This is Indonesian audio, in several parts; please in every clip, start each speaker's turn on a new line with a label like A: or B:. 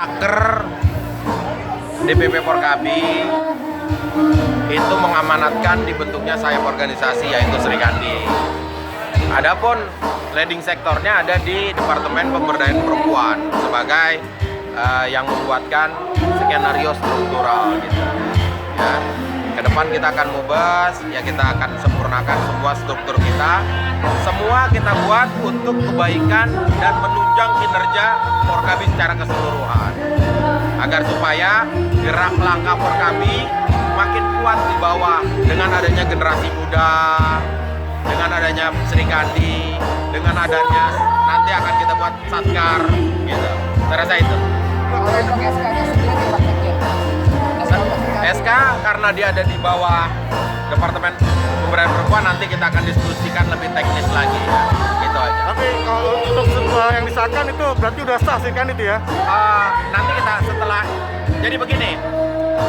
A: Aker DPP Porkabi itu mengamanatkan dibentuknya sayap organisasi yaitu Srikandi. Adapun leading sektornya ada di Departemen Pemberdayaan Perempuan sebagai yang membuatkan skenario struktural gitu. Ya. Ke depan kita akan mubas, ya kita akan sempurnakan semua struktur kita. Semua kita buat untuk kebaikan dan menunjang kinerja Porkabi secara keseluruhan. Agar supaya gerak langkah Porkabi makin kuat di bawah dengan adanya generasi muda, dengan adanya Srikandi, dengan adanya nanti akan kita buat Satkar gitu. Saya rasa itu.
B: Untuk SK-nya sendiri Pak Sekjen.
A: SK karena dia ada di bawah Departemen Pemberdayaan Perempuan, nanti kita akan diskusikan lebih teknis lagi ya. Gitu aja.
C: Tapi kalau untuk yang disahkan itu berarti udah sah sih kan itu ya?
A: Nanti kita setelah, jadi begini,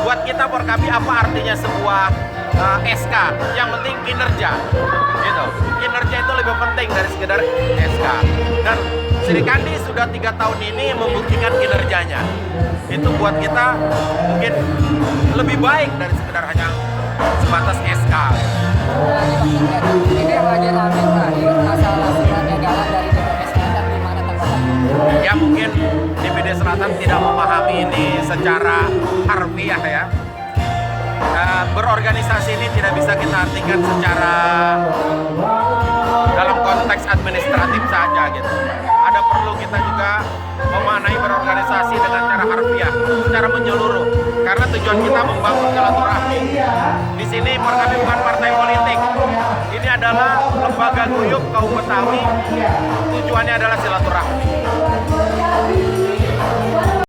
A: buat kita Porkabi apa artinya sebuah SK? Yang penting kinerja, gitu. Kinerja itu lebih penting dari sekedar SK. Dan Srikandi sudah 3 tahun ini membuktikan kinerjanya. Itu buat kita mungkin lebih baik dari sekedar hanya sebatas SK.
B: Ini yang lagi ramai terakhir masalah surat edaran dari DPP Selatan di mana tanggapannya?
A: Ya mungkin DPD Selatan tidak memahami ini secara harfiah ya. Berorganisasi ini tidak bisa kita artikan secara dalam konteks administratif saja gitu. Ada perlu kita juga memaknai berorganisasi dengan cara harfiah, secara menyeluruh. Karena tujuan kita membangun silaturahmi. Di sini Porkabi bukan partai politik. Ini adalah lembaga guyup kaum Betawi. Tujuannya adalah silaturahmi.